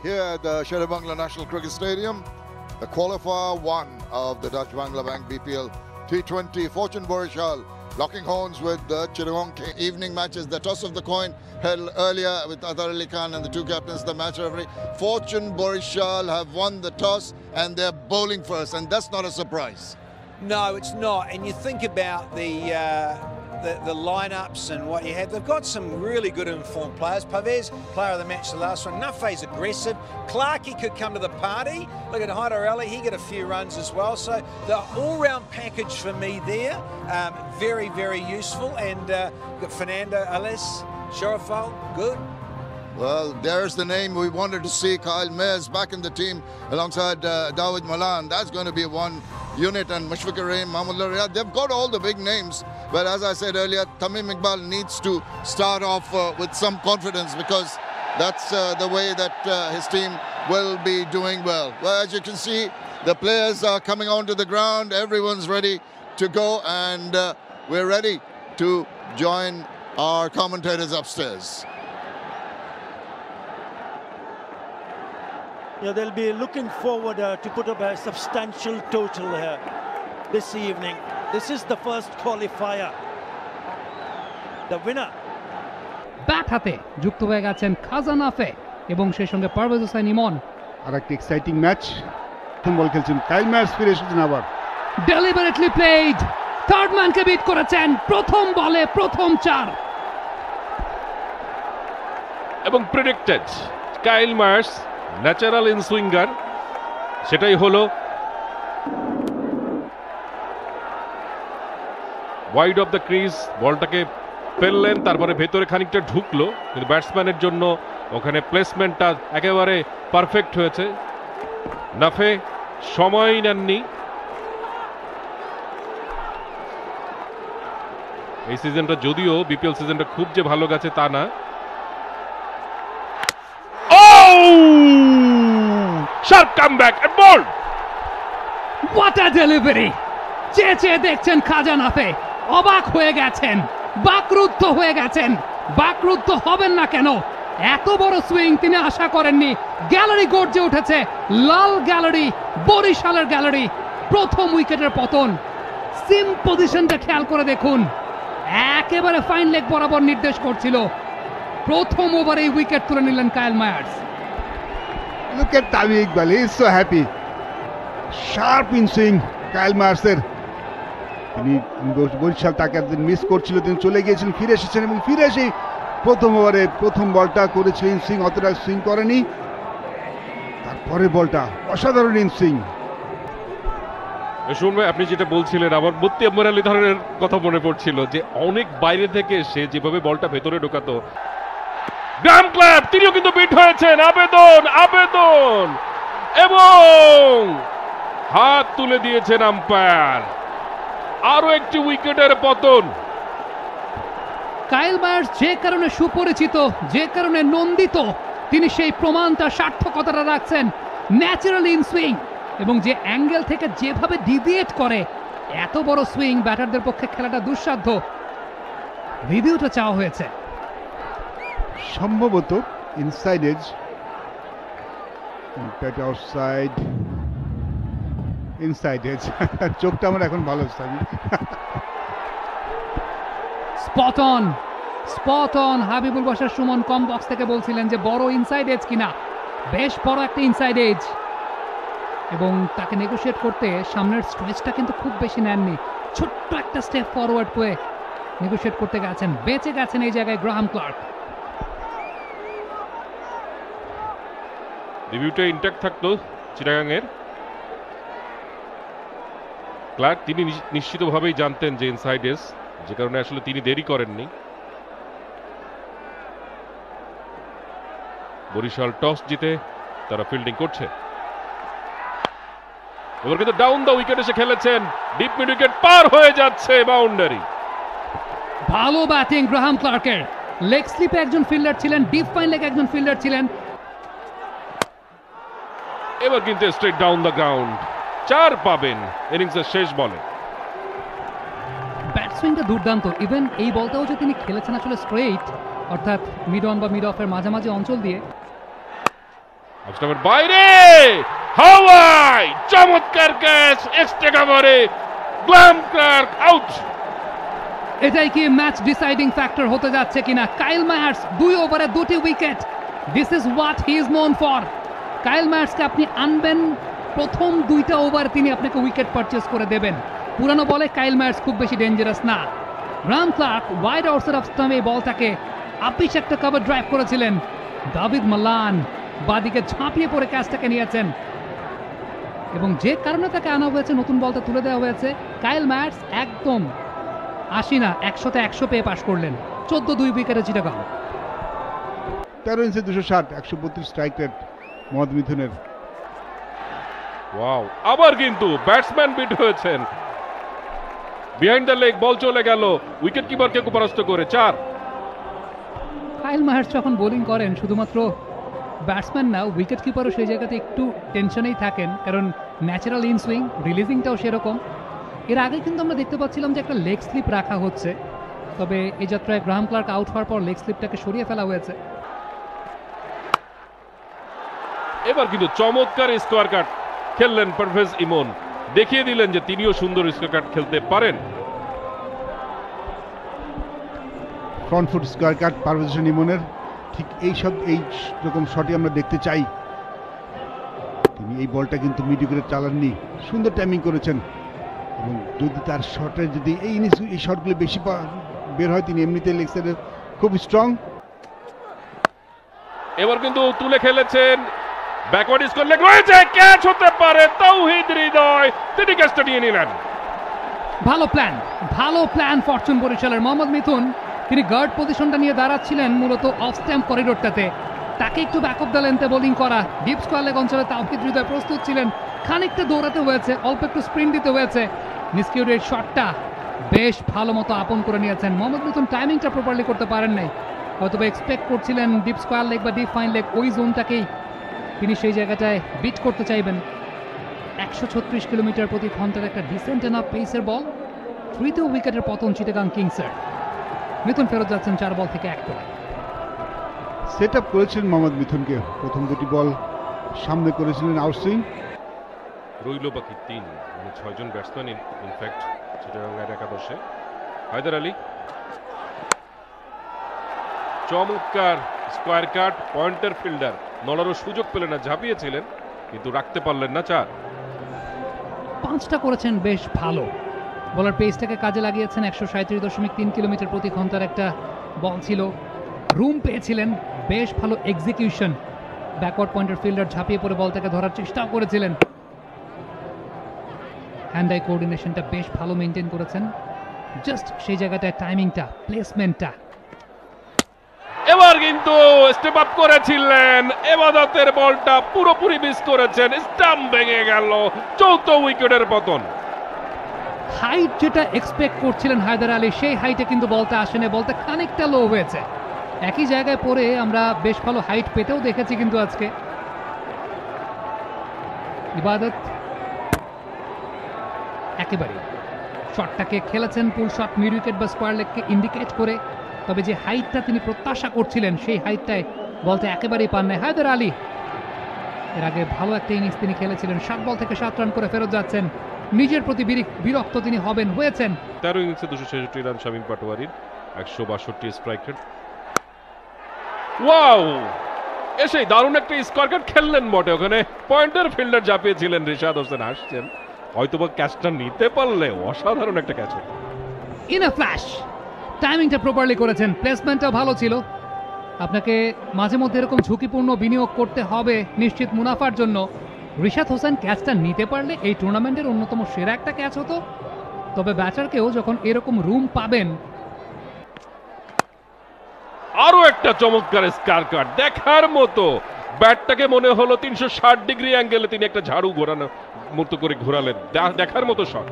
here at the Sher-e-Bangla National Cricket Stadium. The qualifier 1 of the Dutch Bangla Bank BPL T20. Fortune Borishal locking horns with the Chittagong evening matches. The toss of the coin held earlier with Athar Ali Khan and the two captains, the match referee. Fortune Borishal have won the toss and they're bowling first, and that's not a surprise. No, it's not. And you think about the lineups and what you have. They've got some really good informed players. Pavez, player of the match, the last one. Nafe's aggressive. Clarkey could come to the party. Look at Hyder Ali, he got a few runs as well. So the all-round package for me there, very, very useful. And got Fernando Alès, Sharafal, good. Well, there's the name we wanted to see. Kyle Mayers back in the team alongside Dawid Malan. That's going to be one unit, and Mushfiqur Rahim, Mahmoodullah Riyad. They've got all the big names. But as I said earlier, Tamim Iqbal needs to start off with some confidence, because that's the way that his team will be doing well. Well, as you can see, the players are coming onto the ground. Everyone's ready to go, and we're ready to join our commentators upstairs. Yeah, they'll be looking forward to put up a substantial total here this evening. This is the first qualifier. The winner. Bat হাতে যুক্ত হয়ে গেছেন খাজান আফে এবং সেই সঙ্গে পারভেজ হোসেন ইমন। আরেকটি exciting match. প্রথম বল খেলছেন কাইল ম্যাচ, ফিরে এসেছেন আবার। ডেলিবারেটলি প্লেড, থার্ড ম্যানকে বিট করেছেন প্রথম বলে প্রথম 4 এবং প্রেডিক্টেড কাইল মার্স ন্যাচারাল ইনসুইঙ্গার, সেটাই হলো। ওয়াইড অফ দ্য ক্রিজ বলটাকে ফেললেন, তারপরে ভেতরে খানিকটা ঢুকলো, কিন্তু ব্যাটসম্যানের জন্য ওখানে প্লেসমেন্টটা একেবারে পারফেক্ট হয়েছে। নাফে সময় নেননি। এই সিজনটা যদিও বিপিএল সিজনটা খুব যে ভালো গেছে তা না। Sharp comeback and ball. What a delivery! চেয়ে দেখছেন খাজান আফে, অবাক হয়ে গেছেন, বাকরুদ্ধ হয়ে গেছেন। বাকরুদ্ধ হবেন না কেন? এত বড় সুইং তিনি আশা করেননি। গ্যালারি গর্জে উঠেছে, লাল গ্যালারি, বরিশালের গ্যালারি। প্রথম উইকেটের পতন। সিম পজিশনটা খেয়াল করে দেখুন, একেবারে ফাইন লেগ বরাবর নির্দেশ করছিল। প্রথম ওভারে উইকেট তুলে নিলেন Kyle Mayers. Look at Tamim Iqbal, he is so happy. Sharp in swing কাইল মার্সের। তিনি বরিশাল তাকে একদিন মিস করছিল, তিনি চলে গিয়েছিলেন, ফিরে এসেছেন এবং ফিরে এসেই প্রথম ওভারে প্রথম বলটা করেছিলেন ইনসুইং, অতটা সুইং করেনি। তারপরে বলটা অসাধারণ ইনসুইং। শুনবে আপনি যেটা বলছিলেন, আমার মুত্তি আম্মর আলী ধরনের কথা মনে পড়ছিল, যে অনেক বাইরে থেকে সে যেভাবে বলটা ভেতরে ঢোকাতো। গ্রাম ক্লাব তিনিও কিন্তু বিট হয়েছেন। আবেদন এবং হাত তুলে দিয়েছেন আম্পায়ার। আরো একটি উইকেটের পতন। কাইল মায়ার্স যে কারণে সুপরিচিত, যে কারণে নন্দিত, তিনি সেই প্রমাণটা, সার্থকতাটা রাখছেন। ন্যাচারাল ইন সুইং, এবং যে অ্যাঙ্গেল থেকে যেভাবে ডিভিয়েট করে, এত বড় সুইং ব্যাটারদের পক্ষে খেলাটা দুঃসাধ্য। রিভিউটা চাওয়া হয়েছে। সম্ভবত inside edge, outside, inside edge. চোখটা আমার এখন ভালো থাকি। Spot on. Habibul Bashar Suman com box থেকে বলছিলেন যে বড় ইনসাইড এজ কিনা। বেশ বড় একটা ইনসাইড এজ, এবং তাকে নেগোশিয়েট করতে সামনের স্ট্রেচটা কিন্তু খুব বেশি নেননি। ছোট্ট একটা স্টেপ ফরওয়ার্ড করে নেগোশিয়েট করতে গেছেন, বেঁচে গেছেন এই জায়গায় গ্রাহাম ক্লার্ক। রিভিউটা ইনট্যাক্ট থাকতো চিটাগাংয়ের। ক্লার্ক তিনি নিশ্চিতভাবেই জানতেন যে ইনসাইড এজ, যে কারণে আসলে তিনি দেরি করেননি। বরিশাল টস জিতে তারা ফিল্ডিং করছে। এবার কিন্তু ডাউন দ্য উইকেট এসে খেলেছেন, ডিপ মিড উইকেট পার হয়ে যাচ্ছে, বাউন্ডারি। ভালো ব্যাটিং গ্রাহাম ক্লার্কের। লেগ স্লিপে একজন ফিল্ডার ছিলেন, ডিপ ফাইন লেগে একজন ফিল্ডার ছিলেন। এবার কিন্তু স্ট্রেট ডাউন দ্য গ্রাউন্ড, 4 পাবেন ইনিংসের শেষ বলে। ব্যাট সুইংটা দুর্দান্ত। ইভেন এই বলটাও যে তিনি খেলেছেন আসলে স্ট্রেইট, অর্থাৎ মিড অন বা মিড অফের মাঝামাঝি অঞ্চল দিয়ে। স্টাম্পের বাইরে হাওয়াই, চমৎকার ক্যাচ, এক্সট্রা কভারে গ্ল্যাম ক্লার্ক আউট। এটাই কি ম্যাচ ডিসাইডিং ফ্যাক্টর হতে যাচ্ছে কিনা? কাইল মায়ার্স 2 ওভারে 2টি wicket, this is what he is known for. Kyle মায়ার্সকে আপনি আনবেন, প্রথম 2টা ওভার তিনি আপনাকে উইকেট পারচেস করে দেবেন। পুরানো বলে কাইল মায়ার্স খুব বেশি ডেঞ্জারাস না। Graham Clarke wide outside off stump এই বলটাকে আপিস একটা কভার ড্রাইভ করেছিলেন। দাভিদ মালান বাদিকে ঝাঁপিয়ে পড়ে ক্যাচটাকে নিয়েছেন এবং যে কারণে তাকে আনা হয়েছে, নতুন বলটা তুলে দেওয়া হয়েছে। কাইল মায়ার্স একদম 80 না 100তে 100 পেয়ে পাশ করলেন। 14-2 উইকেটে চিটাগাং। 13 ইনিংসে 260, 132 স্ট্রাইক রেট মোহাম্মদ মিথুনের। ওয়াও, আবার কিন্তু ব্যাটসম্যান বিট হয়েছেন। বিহাইন্ড দ্য লেগ বল চলে গেল, উইকেট কিপারকে পরাস্ত করে 4। কাইল মায়ার্স যখন বোলিং করেন শুধুমাত্র ব্যাটসম্যান না, উইকেট কিপারও সেই জায়গাতে একটু টেনশনেই থাকেন, কারণ ন্যাচারাল ইন সুইং, রিলিজিংটাও সেরকম। এর আগে কিন্তু আমরা দেখতে পাচ্ছিলাম যে একটা লেগ স্লিপ রাখা হচ্ছে, তবে এই যাত্রায় গ্রাহাম ক্লার্ক আউট হওয়ার পর লেগ স্লিপটাকে সরিয়ে ফেলা হয়েছে। এবার কিন্তু চমৎকার স্কোয়ার কাট খেললেন পারভেজ ইমন, দেখিয়ে দিলেন যে তিনিও সুন্দর স্কোয়ার কাট খেলতে পারেন। ফ্রন্ট ফুট স্কোয়ার কাট পারভেজ হোসেন ইমনের, ঠিক এই রকম শটই আমরা দেখতে চাই। তিনি এই বলটা কিন্তু মিডিল চালাননি, সুন্দর টাইমিং করেছেন এবং যদি তার শটে যদি এই শটগুলো বেশি বের হয়, তিনি এমনিতে লেগ সাইডে খুব স্ট্রং। এবার কিন্তু তুলে খেলেছেন, ব্যাকওয়ার্ড স্কোর লেগ রয়েছে, ক্যাচ হতে পারে। তাওহিদ হৃদয় তিনি ক্যাচটা নিয়ে নিলেন। ভালো প্ল্যান ফরচুন বরিশালের। মোহাম্মদ মিথুন তিনি গার্ড পজিশনটা নিয়ে দাঁড়াচ্ছিলেন মূলত অফ স্ট্যাম্প করিডোরটাতে, তাকে একটু ব্যাক অফ দ্য লেন্থে বোলিং করা। ডিপ স্কোয়ার লেগ অঞ্চলে তাওহিদ হৃদয় প্রস্তুত ছিলেন, খানিকটা দৌড়াতে হয়েছে, অল্প একটু স্প্রিন্ট দিতে হয়েছে। নিস্কিউরের শটটা বেশ ভালো মতো আপন করে নিয়েছেন। মোহাম্মদ মিথুন টাইমিংটা প্রপারলি করতে পারেন নাই, হয়তো এক্সপেক্ট করছিলেন ডিপ স্কোয়ার লেগ বা ডিপ ফাইন লেগ ওই জোনটাকেই তিনি সেই জায়গাটায় বিট করতে চাইবেন। 136 কিলোমিটার প্রতি ঘন্টার একটা ডিসেন্ট এনাফ পেসের বল। তৃতীয় উইকেটের পতন চিটাগাং কিংসের। মিথুন ফেরত যাচ্ছেন 4 বল থেকে 1 করে। সেট আপ করেছিলেন মোহাম্মদ মিথুনকে, প্রথম 2টি বল সামনে করেছিলেন আউটসুইং। রইল বাকি 3, মানে 6 জন ব্যাটসম্যান ইনফ্যাক্ট চিটাগাংয়ের একাদশে। হায়দার আলী চমৎকার স্কোয়ার কাট, পয়েন্টার ফিল্ডার, নলারও সুযোগ পেলেন না, ঝাঁপিয়েছিলেন কিন্তু রাখতে পারলেন না 4। 5টা করেছেন বেশ ভালো, বলার পেসটাকে কাজে লাগিয়েছেন। 137.3 কিলোমিটার প্রতি ঘন্টার একটা বল ছিল, রুম পেয়েছিলেন, বেশ ভালো এক্সিকিউশন। ব্যাকওয়ার্ড পয়েন্টার ফিল্ডার ঝাঁপিয়ে পড়ে বলটাকে ধরার চেষ্টাও করেছিলেন। হ্যান্ড আই কোঅর্ডিনেশনটা বেশ ভালো মেনটেন করেছেন, জাস্ট সেই জায়গাটায় টাইমিংটা, প্লেসমেন্টটা। এবার কিন্তু স্টেপ আপ করেছিলেন, এবাদতের বলটা পুরোপুরি মিস করেছেন, স্টাম্প ভেঙে গেল, 4র্থ উইকেটের পতন। হাইট যেটা এক্সপেক্ট করছিলেন হায়দার আলী, সেই হাইটে কিন্তু বলটা আসেনি, বলটা খানিকটা লো হয়েছে। একই জায়গায় পড়ে আমরা বেশ ভালো হাইট পেতেও দেখেছি কিন্তু আজকে। ইবাদত একেবারে শটটাকে খেলেছেন পুল শট, মিড উইকেট বা স্কোয়ার লেগকে ইন্ডিকেট করে, তবে যে হাইটটা তিনি প্রত্যাশা করছিলেন সেই হাইটটায় বলটা একেবারেই পান নাই হায়দার আলী। এর আগে ভালো একটা ইনিংস তিনি খেলেছিলেন, 7 বল থেকে 7 রান করে ফেরত যাচ্ছেন। নিজের প্রতি বিরক্ত তিনি হয়েছেন। 13 ইনিংসে 266 রান শামীম পাটোয়ারির, 162 স্ট্রাইক রেট। ওয়াও, এসেই দারুণ একটা স্কোয়ার কাট খেললেন বটে, ওখানে পয়েন্টার ফিল্ডার ঝাঁপিয়েছিলেন, রিশাদ হোসেন হাসছেন, হয়তোবা ক্যাচটা নিতে পারলে অসাধারণ একটা ক্যাচ হতো। ইন আ ফ্ল্যাশ টাইমিংটা প্রপারলি করেছেন, প্লেসমেন্টটা ভালো ছিল। আপনাকে মাঝে মধ্যে এরকম ঝুঁকিপূর্ণ বিনিয়োগ করতে হবে নিশ্চিত মুনাফার জন্য। রিশাদ হোসেন ক্যাচটা নিতে পারলে এই টুর্নামেন্টের অন্যতম সেরা একটা ক্যাচ হতো, তবে ব্যাটারকেও যখন এরকম রুম পাবেন। আরো একটা চমৎকার স্কোয়ার কাট দেখার মতো, ব্যাটটাকে মনে হলো 360 ডিগ্রি অ্যাঙ্গেলে তিনি একটা ঝাড়ু ঘোরানোর মতো করে ঘোরালেন, দেখার মতো শট।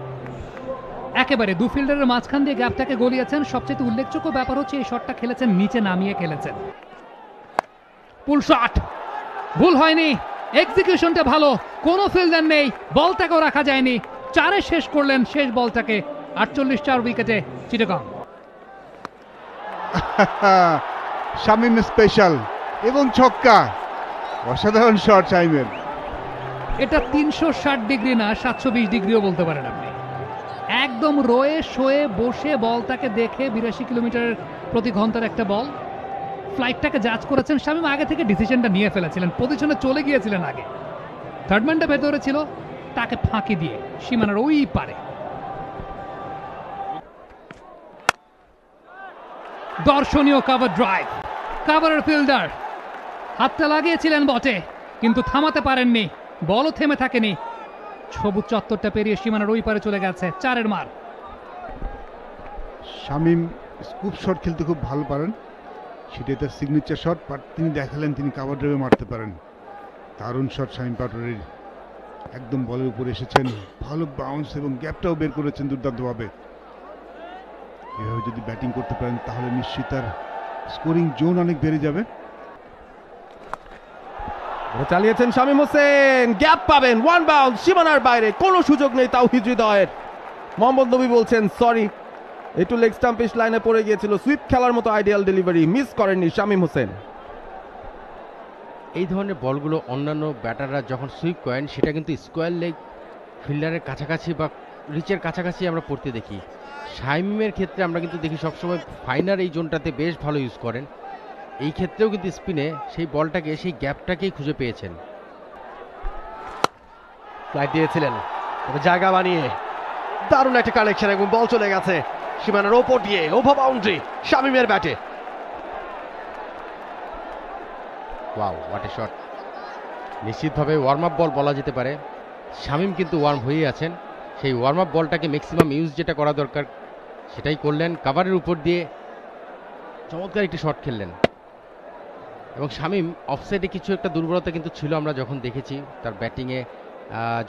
একেবারে 2 ফিল্ডারের মাঝখান দিয়ে গ্যাপটাকে গলিয়েছেন। সবচেয়ে উল্লেখযোগ্য ব্যাপার হচ্ছে এই শটটা খেলেছেন নিচে নামিয়ে খেলেছেন। পুল শট ভুল হয়নি, এক্সিকিউশনটা ভালো, কোনো ফিল্ডার নেই, বলটাকেও রাখা যায়নি, 4-এ শেষ করলেন শেষ বলটাকে। 48 উইকেটে চিটাগাং। শামীম স্পেশাল এবং ছক্কা, অসাধারণ শট শামিমের। এটা 360 ডিগ্রি না, 720 ডিগ্রিও বলতে পারেন আপনি। একদম রয়ে শোয়ে বসে বলটাকে দেখে 82 কিলোমিটার প্রতি ঘন্টার একটা বল, ফ্লাইটটাকে জাজ করেছেন শামীম। আগে থেকে ডিসিশনটা নিয়ে ফেলেছিলেন, পজিশনে চলে গিয়েছিলেন আগে। থার্ড ম্যানটা ভেতরে ছিল, তাকে ফাঁকি দিয়ে সীমানার ওই পারে দর্শনীয় কভার ড্রাইভ। কভারের ফিল্ডার হাতটা লাগিয়েছিলেন বটে, কিন্তু থামাতে পারেননি, বলও থেমে থাকেনি। সবুজ চত্বরটা পেরিয়ে সীমানার ওই পারে চলে গেছে, 4-এর মার। শামীম স্কুপ শট খেলতে খুব ভালো পারেন, সেটাই তার সিগনেচার শট। বাট তিনি দেখালেন তিনি কাভার ড্রাইভে মারতে পারেন। দারুণ শট শামীম পাটোয়ারির, একদম বলের উপরে এসেছেন, ভালো বাউন্স এবং গ্যাপটাও বের করেছেন দুর্দান্তভাবে। এভাবে যদি ব্যাটিং করতে পারেন তাহলে নিশ্চিত তার স্কোরিং জোন অনেক বেড়ে যাবে। চালিয়েছেন শামীম হোসেন, গ্যাপ পাবেন, ওয়ান বাউন্স, সীমানার বাইরে, কোনো সুযোগ নেই তাওহিদ হৃদয়ের। মোহাম্মদ নবী বলছেন সরি, একটু লেগ স্টাম্পিশ লাইনে পড়ে গিয়েছিল, সুইপ খেলার মতো আইডিয়াল ডেলিভারি, মিস করেননি শামীম হোসেন। এই ধরনের বলগুলো অন্যান্য ব্যাটাররা যখন সুইপ করেন সেটা কিন্তু স্কোয়ার লেগ ফিল্ডারের কাছাকাছি বা রিচের কাছাকাছি আমরা পড়তে দেখি। শামীমের ক্ষেত্রে আমরা কিন্তু দেখি সবসময় ফাইনার এই জোনটাতে বেশ ভালো ইউজ করেন। এই ক্ষেত্রেও কিন্তু স্পিনে সেই বলটাকে, সেই গ্যাপটাকেই খুঁজে পেয়েছেন। ফ্লাইট দিয়েছিলেন, জায়গা বানিয়ে দারুণ একটা কানেকশন এবং বল চলে গেছে সীমানার ওপর দিয়ে, ওভার বাউন্ডারি শামীমের ব্যাটে। Wow, what a shot! নিশ্চিতভাবে ওয়ার্ম আপ বল বলা যেতে পারে। শামীম কিন্তু ওয়ার্ম হয়েই আছেন, সেই ওয়ার্ম আপ বলটাকে ম্যাক্সিমাম ইউজ যেটা করা দরকার সেটাই করলেন। কাভারের উপর দিয়ে চমৎকার একটি শট খেললেন। এবং শামীম অফসাইডে কিছু একটা দুর্বলতা কিন্তু ছিল, আমরা যখন দেখেছি তার ব্যাটিংয়ে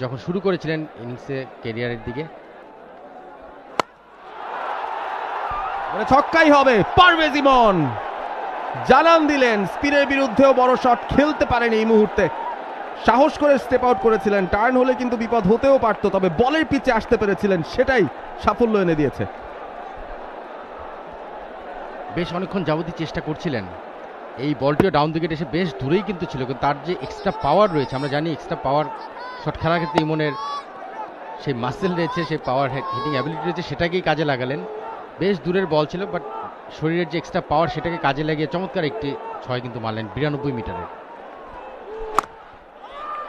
যখন শুরু করেছিলেন ইনিংসে ক্যারিয়ারের দিকে। ছক্কাই হবে, পারভেজ ইমন জানান দিলেন স্পিনের বিরুদ্ধেও বড় শট খেলতে পারেন এই মুহূর্তে। সাহস করে স্টেপ আউট করেছিলেন, টার্ন হলে কিন্তু বিপদ হতেও পারত, তবে বলের পিচে আসতে পেরেছিলেন, সেটাই সাফল্য এনে দিয়েছে। বেশ অনেকক্ষণ যাবতই চেষ্টা করছিলেন, এই বলটিও ডাউন উইকেট এসে বেশ দূরেই কিন্তু ছিল, কিন্তু তার যে এক্সট্রা পাওয়ার রয়েছে, আমরা জানি এক্সট্রা পাওয়ার শট খেলার ক্ষেত্রে ইমনের সেই মাসেল রয়েছে, সেই পাওয়ার হিটিং অ্যাবিলিটি রয়েছে, সেটাকেই কাজে লাগালেন। বেশ দূরের বল ছিল, বাট শরীরের যে এক্সট্রা পাওয়ার সেটাকে কাজে লাগিয়ে চমৎকার একটি 6 কিন্তু মারলেন 92 মিটারের।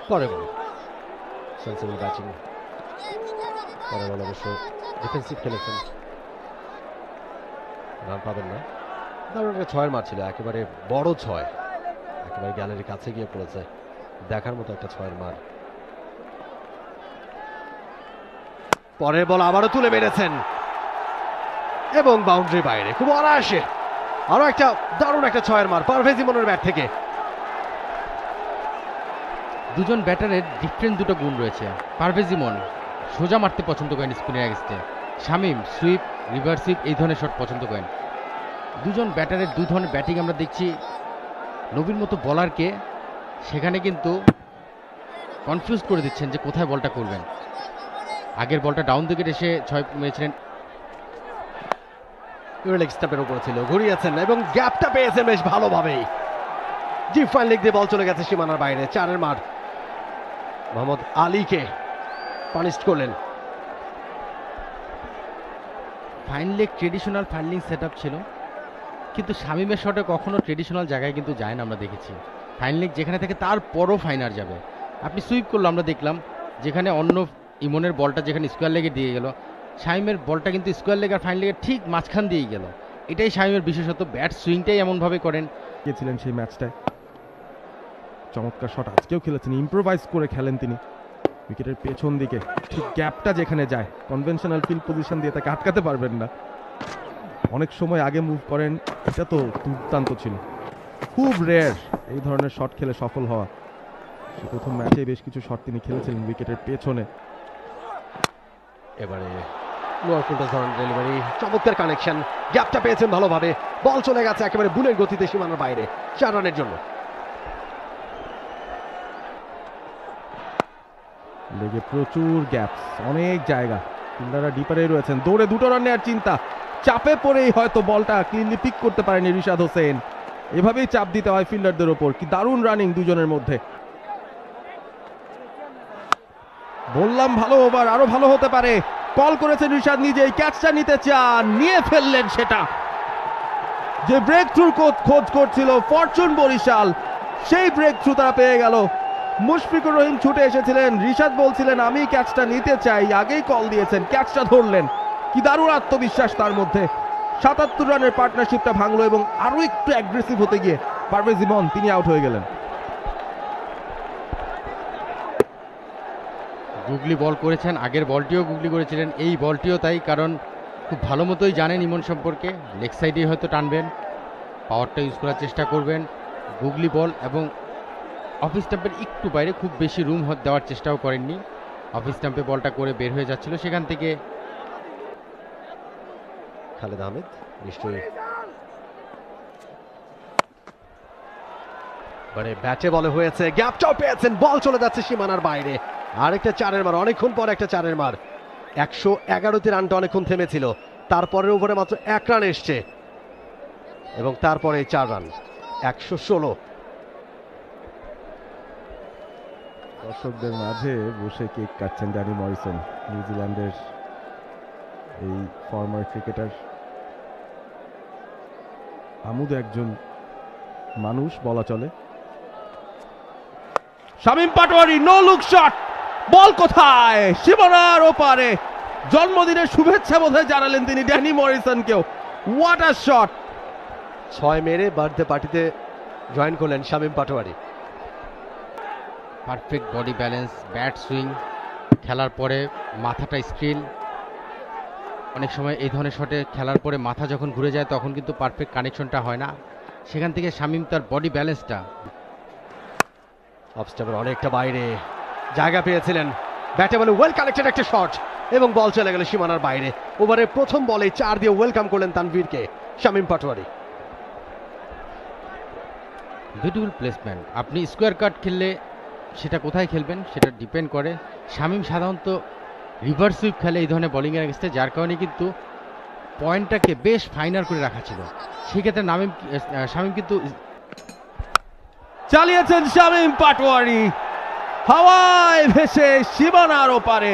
পরে বল সেন্সিবল ব্যাটিং, পরে বল অবশ্য ডিফেন্সিভ খেলেছেন, রান পাবেন না। দারুণ একটা 6-এর মার ছিল, একেবারে বড় 6, একেবারে গ্যালারির কাছে গিয়ে পড়েছে, দেখার মতো একটা 6-এর মার। পরের বল আবারও তুলে মেরেছেন এবং বাউন্ডারি বাইরে, খুব অনায়াসে আরো একটা দারুণ একটা 6-এর মার পারভেজ ইমনের ব্যাট থেকে। দুজন ব্যাটারের ডিফারেন্ট দুটো গুণ রয়েছে। পারভেজ ইমন সোজা মারতে পছন্দ করেন স্পিনের অ্যাগেন্স্টে, শামীম সুইপ, রিভার্স সুইপ এই ধরনের শট পছন্দ করেন। দুজন ব্যাটারের দু ধরনের ব্যাটিং আমরা দেখছি। নবীর মতো বলারকে সেখানে কিন্তু কনফিউজ করে দিচ্ছেন যে কোথায় বলটা করবেন। আগের বলটা ডাউন উইকেট এসে 6 মেরেছিলেন, লেগ স্টাম্পের উপরে ছিল, ঘুরিয়েছেন এবং গ্যাপটা পেয়েছেন বেশ ভালোভাবেই। ডিপ ফাইন লেগ দিয়ে বল চলে গেছে সীমানার বাইরে, 4-এর মার। মোহাম্মদ আলীকে পানিশ করলেন। Fine leg traditional finding set up ছিল, কিন্তু শামীমের শটে কখনো ট্রেডিশনাল জায়গায় কিন্তু যায় না, আমরা দেখেছি। ফাইন লেগ যেখানে থাকে তারপরও ফাইনার যাবে। আপনি সুইপ করলো আমরা দেখলাম, যেখানে অন্য ইমনের বলটা যেখানে স্কোয়ার লেগে দিয়ে গেল, শামীমের বলটা কিন্তু স্কোয়ার লেগ আর ফাইন লেগের ঠিক মাঝখান দিয়েই গেল। এটাই শামীমের বিশেষত, ব্যাট সুইংটাই এমনভাবে করেন। গিয়েছিলেন সেই ম্যাচটায়, চমৎকার শট আজকেও খেলেছেন, ইম্প্রোভাইজ করে খেলেন তিনি উইকেটের পেছন দিকে, ঠিক গ্যাপটা যেখানে যায় কনভেনশনাল ফিল্ড পজিশন দিয়ে তাকে আটকাতে পারবেন না। অনেক সময় আগে মুভ করেন, এটা তো দুর্দান্ত ছিল। খুব রেয়ার এই ধরনের শট খেলে সফল হওয়া। প্রথম ম্যাচে বেশ কিছু শট তিনি খেলেছিলেন উইকেটের পেছনে। এবারে লোয়ার ফুলটাস ধরনের ডেলিভারি, চমৎকার কানেকশন, গ্যাপটা পেয়েছেন ভালোভাবে, বল চলে গেছে একেবারে বুলের গতিতে সীমানার বাইরে, 4 রানের জন্য। লেগে প্রচুর গ্যাপস, অনেক জায়গা, ফিল্ডাররা ডিপারে রয়েছেন, দৌড়ে 2 রান নেওয়ার চিন্তা, চাপে পড়েই হয়তো বলটা ক্লিনলি পিক করতে পারেনি রিশাদ হোসেন। এভাবেই চাপ দিতে হয় ফিল্ডারদের ওপর। কি দারুণ রানিং দুজনের মধ্যে। বললাম ভালো ওভার, আরো ভালো হতে পারে। কল করেছেন রিশাদ নিজেই, ক্যাচটা নিতে চান, নিয়ে ফেললেন সেটা। যে ব্রেক থ্রুর খোঁজ করছিল ফরচুন বরিশাল, সেই ব্রেক থ্রু তারা পেয়ে গেল। মুশফিকুর রহিম ছুটে এসেছিলেন, রিশাদ বলছিলেন আমি ক্যাচটা নিতে চাই, আগেই কল দিয়েছেন, ক্যাচটা ধরলেন। কি দারুণ আত্মবিশ্বাস তার মধ্যে। ৭৭ রানের পার্টনারশিপটা ভাঙলো এবং আরো একটু অ্যাগ্রেসিভ হতে গিয়ে পারভেজ ইমন তিনি আউট হয়ে গেলেন। গুগলি বল করেছেন, আগের বলটিও গুগলি করেছিলেন, এই বলটিও তাই, কারণ খুব ভালো মতোই জানেন ইমন সম্পর্কে। লেগ সাইডে হয়তো টানবেন, পাওয়ারটা ইউজ করার চেষ্টা করবেন। গুগলি বল এবং অফ স্টাম্পের একটু বাইরে, খুব বেশি রুম দেওয়ার চেষ্টাও করেননি। অফ স্টাম্পে বলটা করে বের হয়ে যাচ্ছিল, সেখান থেকে খালেদ আহমেদ নিশ্চয়ই মানে ব্যাটে বলে হয়েছে, গ্যাপটাও পেয়েছেন, বল চলে যাচ্ছে সীমানার বাইরে। আরেকটা চারের মার, অনেকক্ষণ পর একটা চারের মার। ১১১তে রানটা অনেকক্ষণ থেমেছিল, তারপরের ওভারে মাত্র 1 রান এসছে এবং তারপরে 4 রান, ১১৬। দর্শকদের মাঝে বসে কেক কাটছেন ড্যানি মরিসন, নিউজিল্যান্ডের এই ফর্মার ক্রিকেটার। আমুদ একজন মানুষ বলা চলে। Shamim Patwari no look shot, ball কোথায়? সীমানার ওপারে। জন্মদিনের শুভেচ্ছা বোধহয় জানালেন তিনি ড্যানি মরিসনকেও। What a shot! 6 মেরে বার্থডে পার্টিতে জয়েন করলেন Shamim Patwari. Perfect body balance, bat swing, খেলার পরে মাথাটা স্টিল। অনেক সময় এই ধরনের শটে খেলার পরে মাথা যখন ঘুরে যায় তখন কিন্তু পারফেক্ট কানেকশনটা হয় না। সেখান থেকে শামীম তার বডি ব্যালেন্সটা। অফ স্টাম্পের অনেকটা বাইরে জায়গা পেয়েছিলেন, ব্যাটে বলে ওয়েল কানেক্টেড একটা শট এবং বল চলে গেল সীমানার বাইরে। ওভারের প্রথম বলে 4 দিয়ে ওয়েলকাম করলেন তানভীরকে শামীম পাটোয়ারি। Beautiful placement. আপনি স্কোয়ার কাট খেললে সেটা কোথায় খেলবেন সেটা ডিপেন্ড করে। শামীম সাধারণত রিভার্স সুইপ খেলে এই ধরনের বোলিংয়ের এগেন্স্টে, যার কারণে কিন্তু পয়েন্টটাকে বেশ ফাইনাল করে রাখা ছিল। সেক্ষেত্রে শামীম কিন্তু চালিয়েছেন শামীম পাটোয়ারি, হাওয়ায় ভেসে সীমানার ওপারে।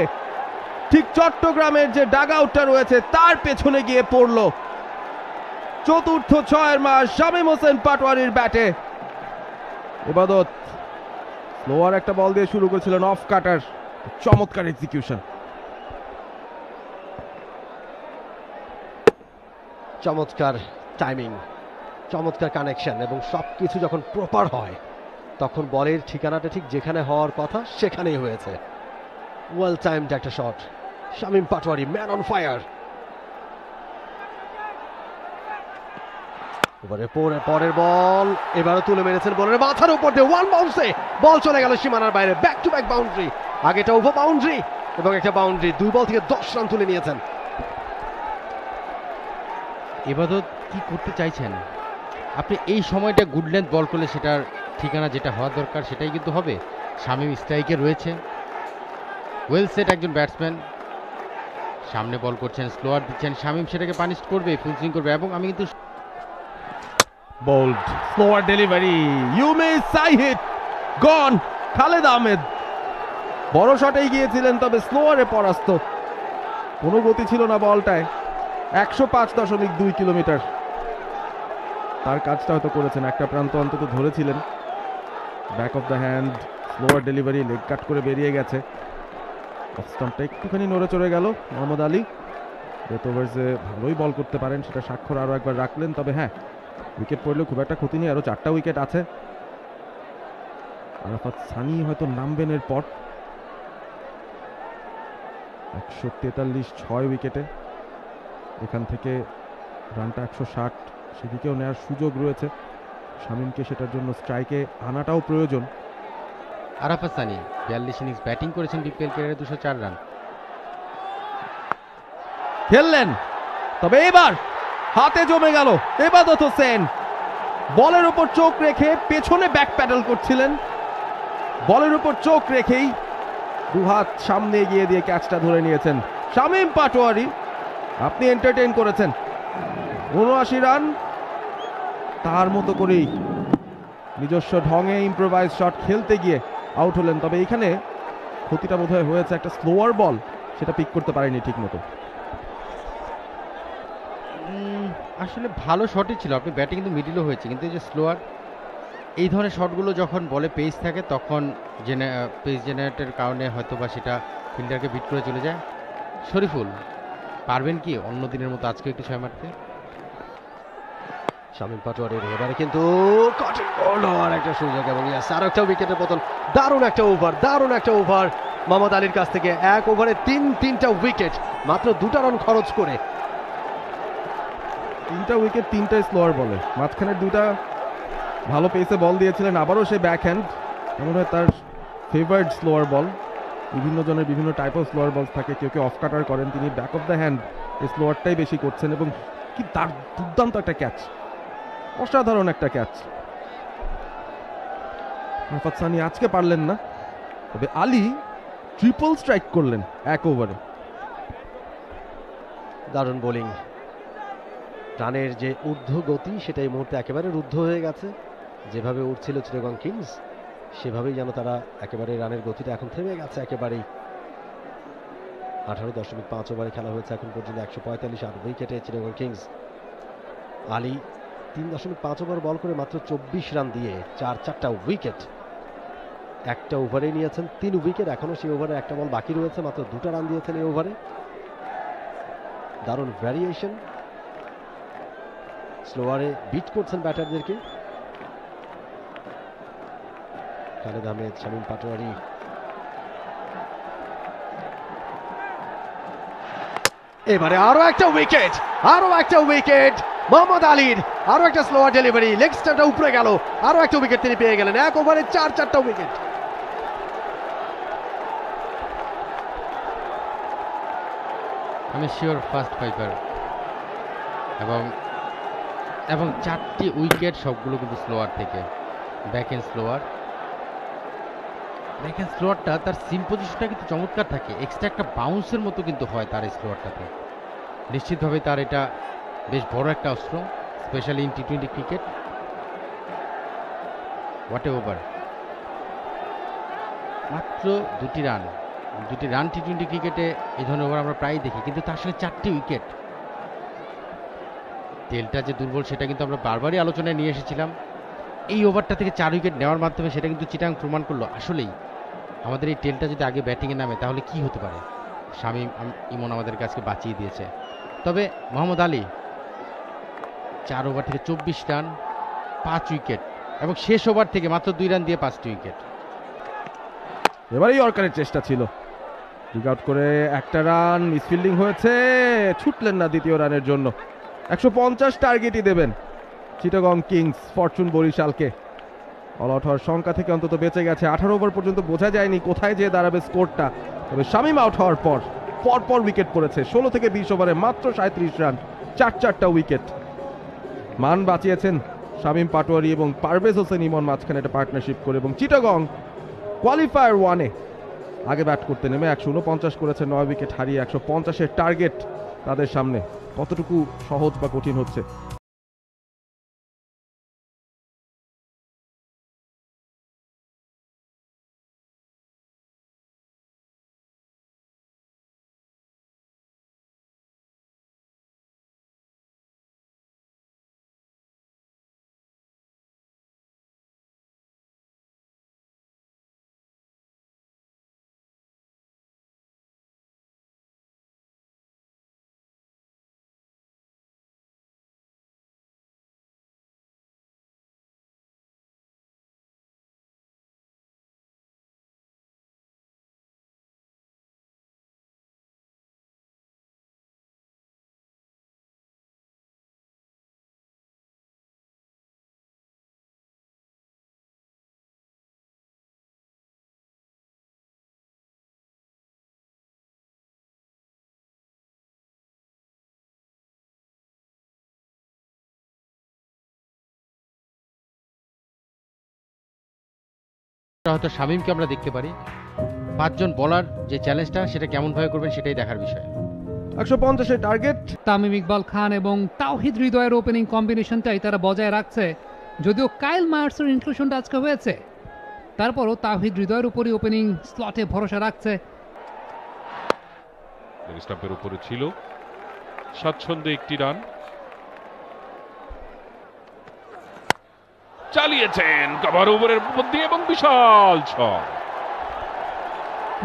ঠিক চট্টগ্রামের যে ডাগ আউটটা রয়েছে তার পেছনে গিয়ে পড়ল। চতুর্থ 6-এর মাস শামীম হোসেন পাটোয়ারির ব্যাটে। ইবাদত স্লোয়ার একটা বল দিয়ে শুরু করেছিলেন, অফ কাটার, চমৎকার এক্সিকিউশন। চমৎকার টাইমিং, চমৎকার কানেকশন এবং সবকিছু যখন প্রপার হয় তখন বলের ঠিকানাটা ঠিক যেখানে হওয়ার কথা সেখানেই হয়েছে। ওয়েল টাইমড একটা শট, Shamim Patwari man on fire. পরের বল এবারও তুলে মেরেছেন বলের মাথার উপর দিয়ে, ওয়ান বাউন্সে বল চলে গেল সীমানার বাইরে। ব্যাক টু ব্যাক বাউন্ডারি, আগেটা ওভার বাউন্ডারি এবং একটা বাউন্ডারি। 2 বল থেকে 10 রান তুলে নিয়েছেন। ইবাদত কি করতে চাইছেন? আপনি এই সময়টা গুড লেন্থ বল করলে সেটার ঠিকানা যেটা হওয়ার দরকার সেটাই কিন্তু হবে। শামীম স্ট্রাইকে রয়েছে, ওয়েল সেট একজন ব্যাটসম্যান। সামনে বল করছেন, স্লোয়ার দিচ্ছেন, শামীম সেটাকে পানিশ করবে, ফুল সুইং করবে। এবং আমি কিন্তু bowled slower delivery, you miss, I hit, gone. Khaled Ahmed বড় শটেই গিয়েছিলেন, তবে স্লোয়ারে পরাস্ত। কোনো গতি ছিল না বলটায়। 105.2 কিলোমিটার তার কাজটা হয়তো করেছেন, একটা প্রান্ত অন্তত ধরেছিলেন। Back of the hand slower delivery, leg cut করে বেরিয়ে গেছে। অফ স্টাম্পটা একটুখানি নড়ে চড়ে গেল। মোহাম্মদ আলী ডেথ ওভার্সে ভালোই বল করতে পারেন, সেটা স্বাক্ষর আরও একবার রাখলেন। তবে হ্যাঁ, উইকেট পড়লেও খুব একটা ক্ষতি নেই, আরও 4টা উইকেট আছে। আরাফাত সানি হয়তো নামবেন এরপর। 143 6 উইকেটে, এখান থেকে রানটা 160 সেদিকেও নেওয়ার সুযোগ রয়েছে। শামীমকে সেটার জন্য স্ট্রাইকে আনাটাও প্রয়োজন। আরাফাত সানি 42 ইনিংস ব্যাটিং করেছেন বিপিএল ক্যারিয়ারে, 204 রান খেললেন। তবে এবার হাতে জমে গেল। ইবাদত হোসেন বলের উপর চোখ রেখে পেছনে ব্যাক প্যাডেল করছিলেন, বলের উপর চোখ রেখেই 2 হাত সামনে এগিয়ে দিয়ে ক্যাচটা ধরে নিয়েছেন। শামীম পাটোয়ারি আপনি এন্টারটেইন করেছেন। 79 রান, তার মতো করেই নিজস্ব ঢঙে ইম্প্রোভাইজ শট খেলতে গিয়ে আউট হলেন। তবে এখানে ক্ষতিটা বোধহয় হয়েছে একটা স্লোয়ার বল, সেটা পিক করতে পারেনি ঠিক মতো। আসলে ভালো শটই ছিল, আপনি ব্যাটিং কিন্তু মিডিলও হয়েছে, কিন্তু এই যে স্লোয়ার এই ধরনের শটগুলো যখন বলে পেস থাকে তখন পেস জেনারেটের কারণে হয়তো বা সেটা ফিল্ডারকে বিট করে চলে যায়। শরীফুল পারবেন কি অন্য দিনের মতো আজকে একটু ছয় মারতে? শামীম পাটোয়ারির এবারে কিন্তু কঠিন বল আর একটা সুযোগ, এবং আর একটা উইকেটের পতন। দারুণ একটা ওভার মোহাম্মদ আলীর কাছ থেকে। এক ওভারে তিনটা উইকেট, মাত্র 2টা রান খরচ করে। 3টা উইকেট 3টা স্লোয়ার বলে, মাঝখানে 2টা ভালো পেসে বল দিয়েছিলেন। আবারও সে ব্যাক হ্যান্ড, এমন হয় তার ফেভারিট স্লোয়ার বল। বিভিন্ন জনের বিভিন্ন টাইপ অফ স্লোয়ার বল থাকে, কেউ কেউ অফ কাটার করেন, তিনি ব্যাক অফ দ্য হ্যান্ড এই স্লোয়ারটাই বেশি করছেন। এবং কি তার দুর্দান্ত একটা ক্যাচ, অসাধারণ একটা ক্যাচ। আরাফাত সানি আজকে পারলেন না, তবে আলী ট্রিপল স্ট্রাইক করলেন এক ওভারে। দারুণ বোলিং, রানের যে ঊর্ধ্ব গতি সেটা এই মুহূর্তে একেবারে রুদ্ধ হয়ে গেছে। যেভাবে উঠছিল চিটাগং কিংস সেভাবেই যেন তারা একেবারে রানের গতিটা এখন থেমে গেছে একেবারেই। 18.5 ওভারে খেলা হয়েছে এখন পর্যন্ত, 145 আর উইকেটে চিটাগং কিংস। আলী 3.5 ওভার বল করে মাত্র 24 রান দিয়ে 4টা উইকেট। একটা ওভারে নিয়েছেন 3 উইকেট, এখনো সেই ওভারে একটা বল বাকি রয়েছে, মাত্র 2টা রান দিয়েছেন এই ওভারে। দারুণ ভ্যারিয়েশন, স্লোয়ারে বিট করছেন ব্যাটারদেরকে। খালেদ আহমেদ, শামীম পাটোয়ারি, এবারে আরো একটা উইকেট মোহাম্মদ আলীর। আরো একটা স্লোয়ার ডেলিভারি, লেগ স্টাম্পটা উপরে গেল, আরো একটা উইকেট তিনি পেয়ে গেলেন। এক ওভারে 4টা উইকেট। আমি শিওর ফার্স্ট ফাইভার, এবং 4টি উইকেট সবগুলো কিন্তু স্লোয়ার থেকে। ব্যাক হ্যান্ড স্লোয়ারটা তার সিম পজিশনটা কিন্তু চমৎকার থাকে, এক্সট্রা একটা বাউন্সের মতো কিন্তু হয় তার এই স্লোয়ারটাতে। নিশ্চিতভাবে তার এটা বেশ বড় একটা অস্ত্র, specially in T20 cricket. What a over, মাত্র 2টি রান টি20 ক্রিকেটে এই ধরনের ওভার আমরা প্রায়ই দেখি, কিন্তু তার সঙ্গে 4টি উইকেট। টেলটা যে দুর্বল সেটা কিন্তু আমরা বারবারই আলোচনায় নিয়ে এসেছিলাম। এই ওভারটা থেকে 4 উইকেট নেওয়ার মাধ্যমে সেটা কিন্তু চিটাং প্রমাণ করলো আসলেই আমাদের এই টেলটা যদি আগে ব্যাটিংয়ে নামে তাহলে কি হতে পারে। শামীম ইমন আমাদের কাছে বাঁচিয়ে দিয়েছে। তবে মোহাম্মদ আলী 4 ওভার থেকে 24 রান, 5 উইকেট, এবং শেষ ওভার থেকে মাত্র 2 রান দিয়ে 5টি উইকেট। এবারে ইয়র্কারের চেষ্টা ছিল, ডিগ আউট করে একটা রান, মিসফিল্ডিং হয়েছে, ছুটলেন না দ্বিতীয় রানের জন্য। 150 টার্গেটই দেবেন চিটাগং কিংস ফরচুন বরিশালকে। অল আউট হওয়ার সংখ্যা থেকে অন্তত বেঁচে গেছে। 18 ওভার পর্যন্ত বোঝা যায়নি কোথায় যেয়ে দাঁড়াবে স্কোরটা, তবে শামীম আউট হওয়ার পর উইকেট পড়েছে। 16 থেকে 20 ওভারে মাত্র 37 রান, 4টা উইকেট। মান বাঁচিয়েছেন শামীম পাটোয়ারি এবং পারভেজ হোসেন ইমন মাঝখানে একটা পার্টনারশিপ করে। এবং চিটাগং কোয়ালিফায়ার 1-এ আগে ব্যাট করতে নেমে 149 করেছে, 9 উইকেট হারিয়ে। 150-এর টার্গেট তাদের সামনে কতটুকু সহজ বা কঠিন হচ্ছে। হয়তো শামীমকে আমরা দেখতে পারি। 5 জন বলার যে চ্যালেঞ্জটা সেটা কেমন ভাবে করবেন সেটাই দেখার বিষয়। 150 টার্গেট। তামিম ইকবাল খান এবং তাওহিদ হৃদয়ের ওপেনিং কম্বিনেশনটাই তারা বজায় রাখছে। যদিও কাইল মায়ার্সের ইনক্লুশনটা আজকে হয়েছে, তারপরও তাওহিদ হৃদয়ের উপরই ওপেনিং স্লটে ভরসা রাখছে। স্টাম্পের উপরে ছিল স্বাচ্ছন্দ্যে একটি রান চালিয়েছেন কভার ওভারের মধ্যে এবং বিশাল ছক।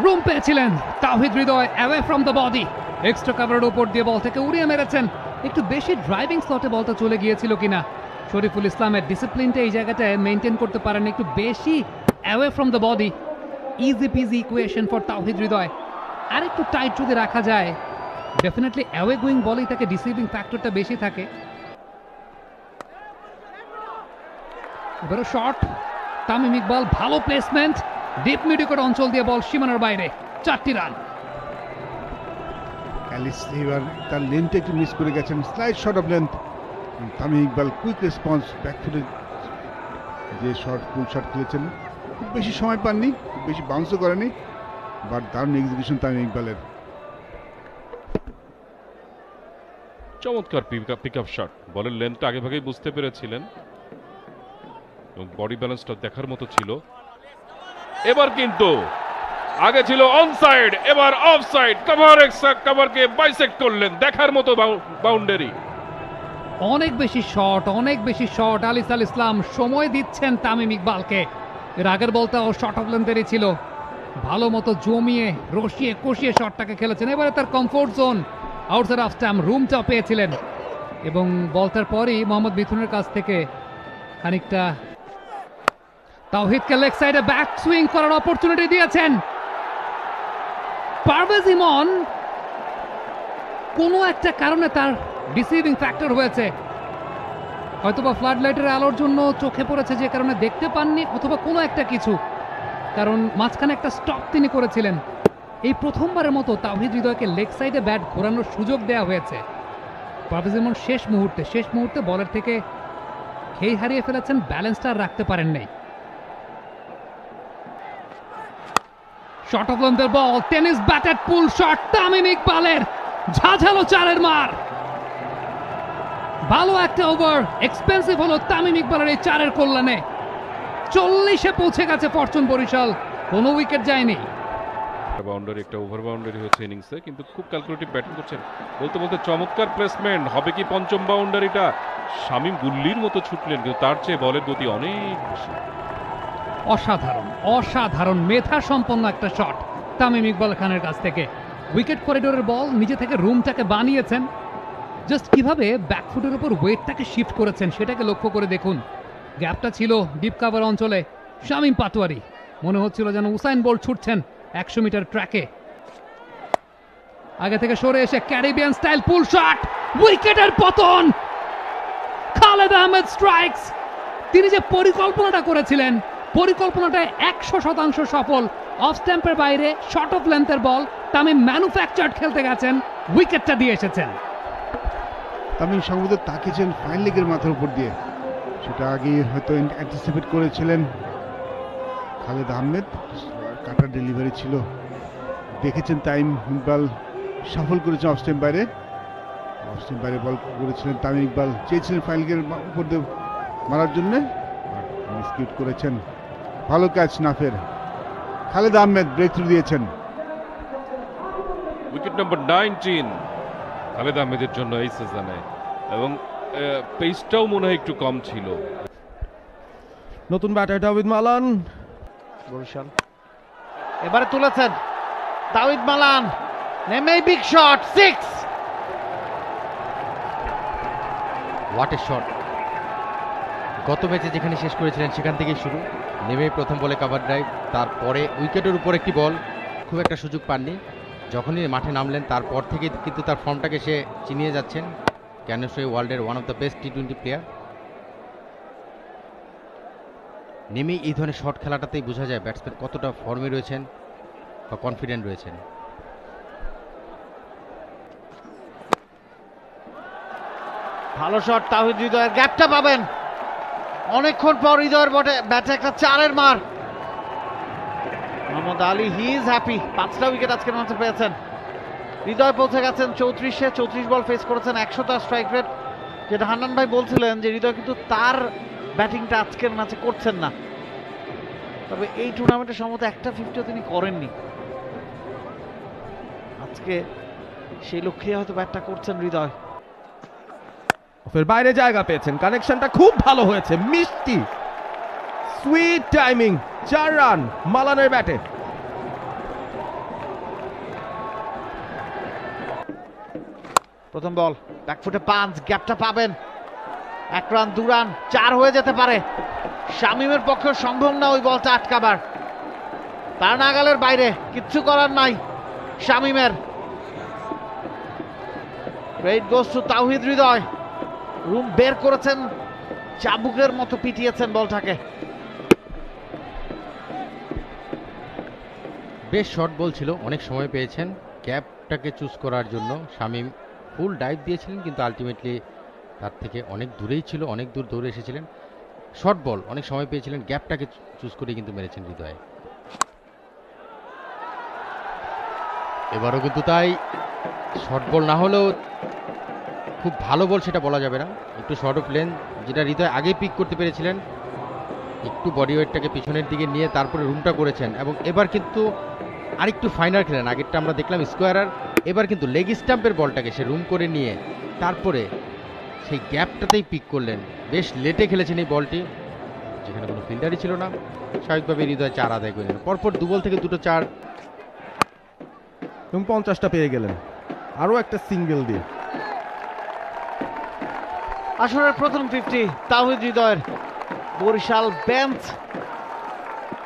রুম পেয়েছিলেন Towhid Hridoy away from the body, extra কভারের উপর দিয়ে বল থেকে উড়িয়ে মেরেছেন। একটু বেশি ড্রাইভিং স্লটে বলটা চলে গিয়েছিল কিনা, শরীফুল ইসলামের ডিসিপ্লিনটা এই জায়গাটায় মেনটেন করতে পারেন, একটু বেশি away from the body. Easy PG equation for Towhid Hridoy. আর একটু টাইট যদি রাখা যায়, ডেফিনেটলি অ্যাওয়ে গোয়িং বলেই তাকে ডিসিভিং ফ্যাক্টরটা বেশি থাকে। এবারও শট, তামিম ইকবাল ভালো প্লেসমেন্ট, ডিপ মিডিকট অঞ্চল দিয়ে বল সীমানার বাইরে, 4টি রান। অ্যালিস এবার তার লেন্থটা একটু মিস করে গেছেন, slide shot off length. Tamim Iqbal quick response, ব্যাকফুটে যে শট, ফুল শট খেলেছেন, খুব বেশি সময় পাননি, খুব বেশি বাউন্সও করেনি, বাট দারুণ এক্সিকিউশন তামিম ইকবালের। চমৎকার পিক আপ শট, বলের লেন্থটা আগে ভাগেই বুঝতে পেরেছিলেন এবং বডি ব্যালেন্সটা দেখার মতো ছিল। এবার কিন্তু আগে ছিল অনসাইড, এবার অফসাইড, কভারকে বাইসেক্ট করলেন, দেখার মতো বাউন্ডারি। অনেক বেশি শট। আলিস আল ইসলাম সময় দিচ্ছেন তামিম ইকবালকে। এর আগের বলটাও শর্ট অফ লেন্থেরই ছিল, ভালো মতো জমিয়ে রসিয়ে কষিয়ে শটটাকে খেলেছেন। এবারে তার comfort zone, outside off stump, রুমটা পেয়েছিলেন এবং বলটার পরই মোহাম্মদ মিথুনের কাছ থেকে খানিকটা তাওহিদকে লেগ সাইডে ব্যাক সুইং করার অপরচুনিটি দিয়েছেন। পারভেজ ইমন কোনো একটা কারণে তার ডিসিভিং ফ্যাক্টর হয়েছে, হয়তোবা ফ্লাড লাইটের আলোর জন্য চোখে পড়েছে যে কারণে দেখতে পাননি, অথবা কোনো একটা কিছু, কারণ মাঝখানে একটা স্টপ তিনি করেছিলেন। এই প্রথমবারের মতো তাওহিদ হৃদয়কে লেগ সাইডে ব্যাট ঘোরানোর সুযোগ দেওয়া হয়েছে। পারভেজ ইমন শেষ মুহূর্তে বলের থেকে খেই হারিয়ে ফেলেছেন, ব্যালেন্সটা রাখতে পারেন নাই। শর্ট অফ লেন্থের ball, tennis batted pull shot Tamim ইকবালের, ঝাঝালো 4-এর মার। ভালো একটা ওভার, এক্সপেন্সিভ হলো তামিম ইকবালের এই 4-এর কল্যাণে। 40-এ পৌঁছে গেছে ফরচুন বরিশাল, কোনো উইকেট যায়নি। বাউন্ডারি, একটা ওভার বাউন্ডারি হচ্ছে ইনিংসে, কিন্তু খুব ক্যালকুলেটিভ ব্যাটিং করছেন। বলতে চমৎকার প্লেসমেন্ট, হবে কি পঞ্চম বাউন্ডারিটা? শামীম গুল্লির মতো ছুটলেন, কিন্তু তার চেয়ে বলের গতি অনেক বেশি। অসাধারণ মেধা সম্পন্ন একটা শট তামিম ইকবাল খানের কাছ থেকে। উইকেট করিডোরের বল, নিজে থেকে রুমটাকে বানিয়েছেন, জাস্ট কিভাবে ব্যাকফুটের উপর ওয়েটটাকে শিফট করেছেন সেটাকে লক্ষ্য করে দেখুন। গ্যাপটা ছিল ডিপ কাভার অঞ্চলে, শামীম পাটোয়ারি মনে হচ্ছিল যেন উসাইন বোল্ট ছুটছেন 100 মিটার ট্র্যাকে। আগে থেকে সরে এসে ক্যারিবিয়ান স্টাইল পুল শট, উইকেটের পতন। খালেদ আহমেদ স্ট্রাইকস। তিনি যে পরিকল্পনাটা করেছিলেন, পরিকল্পনাটায় 100% সফল। অফ স্ট্যাম্পের বাইরে শর্ট অফ লেন্থের বল, তামিম ম্যানুফ্যাকচার্ড খেলতে গেছেন, উইকেটটা দিয়ে এসেছেন। তামিম সম্ভবত তাকিয়েছেন ফাইন লেগের মাথার উপর দিয়ে, সেটা আগে হয়তো অ্যান্টিসিপেট করেছিলেন খালেদ আহমেদ। কাটার ডেলিভারি ছিল, দেখেছেন তামিম ইকবাল সফল করেছেন অফ স্ট্যাম্প বাইরে বল করেছিলেন। তামিম ইকবাল চেয়েছিলেন ফাইন লেগের উপর দিয়ে মারার জন্য, মিসকিউট করেছেন। ভালো ক্যাচ নাফের, খালেদ আহমেদ ব্রেক থ্রু দিয়েছেন। উইকেট নম্বর 19 খালেদ আহমেদের জন্য এই সিজনে, এবং পেসটাও মনে হয় একটু কম ছিল। নতুন ব্যাটার তাওহিদ মালান, বরিশাল এবারে তুলেছেন তাওহিদ মালান, নেমেই big shot, 6। What a shot! গত ম্যাচে যেখানে শেষ করেছিলেন সেখান থেকেই শুরু, নেমেই প্রথম বলে কভার ড্রাইভ, তারপরে উইকেটের উপর একটি বল, খুব একটা সুযোগ পাননি। যখনই মাঠে নামলেন তারপর থেকে কিন্তু তার ফর্মটাকে সে চিনিয়ে যাচ্ছেন। ক্যানসই ওয়ার্ল্ডের ওয়ান অফ দ্য বেস্ট টি-20 প্লেয়ার। নেমেই এই ধরনের শট খেলাটাতেই বোঝা যায় ব্যাটসম্যান কতটা ফর্মে রয়েছেন বা কনফিডেন্ট রয়েছেন। ভালো শট তাওহিদ হৃদয়ের, গ্যাপটা পাবেন অনেকক্ষণ পর। হৃদয়ের ব্যাটে একটা 4-এর মার। Mohammad Ali, he is happy, 5টা উইকেট আজকের ম্যাচে পেয়েছেন। হৃদয় পৌঁছে গেছেন 34-এ, 34 বল ফেস করেছেন, 100 তার স্ট্রাইক রেট। যেটা হান্নান ভাই বলছিলেন যে হৃদয় কিন্তু তার ব্যাটিংটা আজকের ম্যাচে করছেন না, তবে এই টুর্নামেন্টে সম্ভবত একটা 50ও তিনি করেননি। আজকে সেই লক্ষ্যে হয়তো ব্যাটটা করছেন হৃদয়। ফের বাইরে জায়গা পেয়েছেন, কানেকশনটা খুব ভালো হয়েছে, মিষ্টি সুইট টাইমিং, 4 রান মালানের ব্যাটে। প্রথম বল ব্যাকফুটে পাঞ্চ, গ্যাপটা পাবেন, 1 রান 2 রান 4 হয়ে যেতে পারে। শামীমের পক্ষে সম্ভব না ওই বলটা আটকাবার, তার নাগালের বাইরে, কিচ্ছু করার নাই শামীমের। Credit goes to Towhid Hridoy, room বের করেছেন, চাবুকের মতো পিটিয়েছেন বলটাকে। বেশ শর্ট বল ছিল, অনেক সময় পেয়েছেন গ্যাপটাকে চুজ করার জন্য। শামীম ফুল ডাইভ দিয়েছিলেন, কিন্তু আলটিমেটলি তার থেকে অনেক দূরেই ছিল, অনেক দূর দৌড়ে এসেছিলেন। শর্ট বল অনেক সময় পেয়েছিলেন, গ্যাপটাকে চুজ করে কিন্তু মেরেছেন হৃদয়। এবারও কিন্তু তাই, শর্ট বল না হলেও খুব ভালো বল সেটা বলা যাবে না, একটু শর্ট অফ লেন, যেটা হৃদয় আগেই পিক করতে পেরেছিলেন। একটু বডি ওয়েটটাকে পিছনের দিকে নিয়ে তারপরে রুমটা করেছেন, এবং এবার কিন্তু আরেকটু ফাইনার খেলেন। আগেরটা আমরা দেখলাম স্কোয়ারার, এবার কিন্তু লেগ স্টাম্পের বলটাকে সে রুম করে নিয়ে তারপরে সেই গ্যাপটাতেই পিক করলেন। বেশ লেটে খেলেছেন এই বলটি, যেখানে কোনো ফিল্ডারই ছিল না। স্বাভাবিকভাবে হৃদয় 4 আদায় করে নিলেন, পরপর 2 বল থেকে 2টো 4 এবং 50টা পেয়ে গেলেন আরো একটা সিঙ্গেল দিয়ে। আসরের প্রথম 50 তাওহিদ হৃদয়ের। বরিশাল বেঞ্চ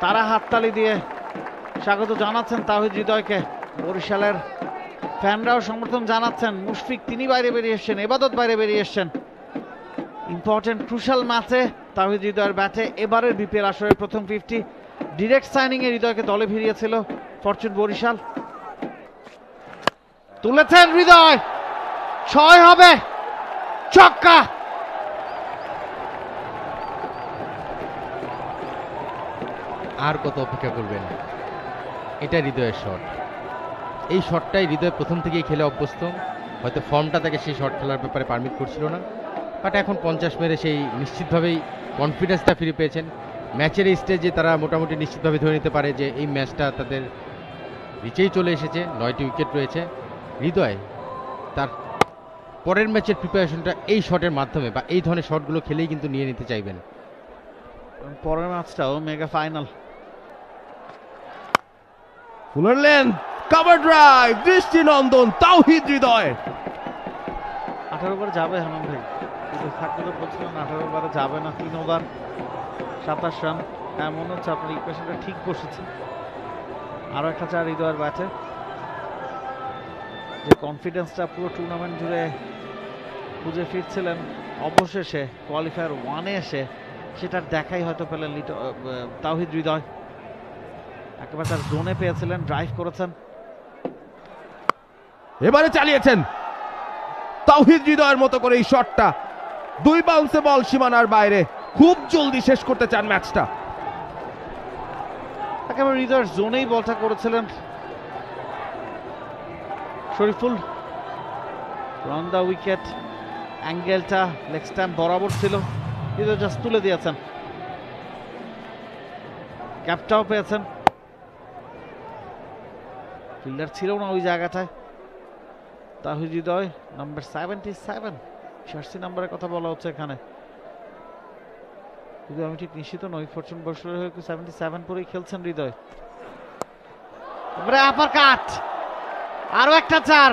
তারা হাততালি দিয়ে স্বাগত জানাচ্ছেন তাওহিদ হৃদয়কে, বরিশালের ফ্যানরাও সমর্থন জানাচ্ছেন। মুশফিক তিনি বাইরে বেরিয়ে এসছেন, এবাদত বাইরে বেরিয়ে এসছেন। ইম্পর্টেন্ট ক্রুশাল ম্যাচে তাওহিদ হৃদয়ের ব্যাটে এবারের বিপিএল আসরের প্রথম 50। ডিরেক্ট সাইনিং এ হৃদয়কে দলে ভিড়িয়েছিল ফরচুন বরিশাল। তুলেছেন হৃদয়, 6 হবে, ছক্কা। আর কত অপেক্ষা করবেন, এটা হৃদয়ের শট। এই শটটাই হৃদয় প্রথম থেকেই খেলে অভ্যস্ত, হয়তো ফর্মটা তাকে সেই শট খেলার ব্যাপারে পারমিট করছিল না, বাট এখন 50 মেরে সেই নিশ্চিতভাবেই কনফিডেন্সটা ফিরে পেয়েছেন। ম্যাচের এই স্টেজে তারা মোটামুটি নিশ্চিতভাবে ধরে নিতে পারে যে এই ম্যাচটা তাদের রিচেই চলে এসেছে, 9টি উইকেট রয়েছে। হৃদয় তার পরের ম্যাচের প্রিপারেশনটা এই শটের মাধ্যমে বা এই ধরনের শটগুলো খেলেই কিন্তু নিয়ে নিতে চাইবেন। পরের ম্যাচটাও mega final. Fuller length, cover drive, দৃষ্টিনন্দন তাওহিদ হৃদয়। 18 ওভার যাবে হান্নান ভাই, থাকলে তো বলছিলেন 18 ওভারে যাবে না, 3 ওভার 27 রান। হ্যাঁ, মনে হচ্ছে আপনার ইকুয়েশনটা ঠিক বসেছে। আরো একটা 4 হৃদয়ের ব্যাটে, যে কনফিডেন্সটা পুরো টুর্নামেন্ট জুড়ে খুঁজে ফিরছিলেন, অবশেষে কোয়ালিফায়ার 1-এ এসে সেটার দেখাই হয়তো পেলেন তাওহিদ হৃদয়। একেবারে তার জোনে পেয়েছিলেন, ড্রাইভ করেছেন, এবারে চালিয়েছেন তাওহিদ হৃদয়ের মতো করে এই শটটা। 2 বাউন্সে বল সীমানার বাইরে, খুব জলদি শেষ করতে চান ম্যাচটা। একেবারে হৃদয়ের জোনেই বলটা করেছিলেন শরীফুল। রান দা উইকেট, অ্যাঙ্গেলটা লেগ স্ট্যাম্প বরাবর ছিল, হৃদয় জাস্ট তুলে দিয়েছেন, ক্যাপটাও পেয়েছেন। ফিল্ডার ছিল না ওই জায়গাটায়। তাওহিদ হৃদয় নাম্বার 77, 86 নাম্বারের কথা বলা হচ্ছে এখানে, কিন্তু আমি ঠিক নিশ্চিত নই ফরচুন বরিশালের হয়ে 77 পরেই খেলছেন হৃদয়। আপার কাট, আরো একটা 4,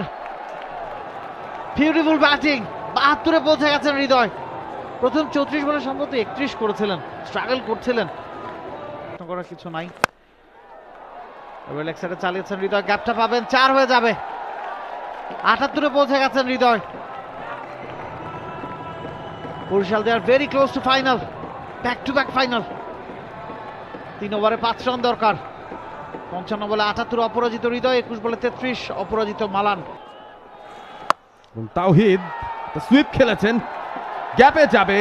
বিউটিফুল ব্যাটিং, 72-এ পৌঁছে গেছেন হৃদয়। প্রথম 34 বলে সম্ভবত 31 করেছিলেন, স্ট্রাগল করছিলেন, করার কিছু নাই। এবার লেগ সাইডে চালিয়েছেন হৃদয়, গ্যাপটা পাবেন, 4 হয়ে যাবে। 78-এ পৌঁছে গেছেন Hridoy. Barishal they are very close to final, back to back final. 3 ওভারে 5 রান দরকার। 55 বলে 78 অপরাজিত হৃদয়, 21 বলে 33 অপরাজিত মালান। তাওহিদ সুইপ খেলেছেন, গ্যাপে যাবে।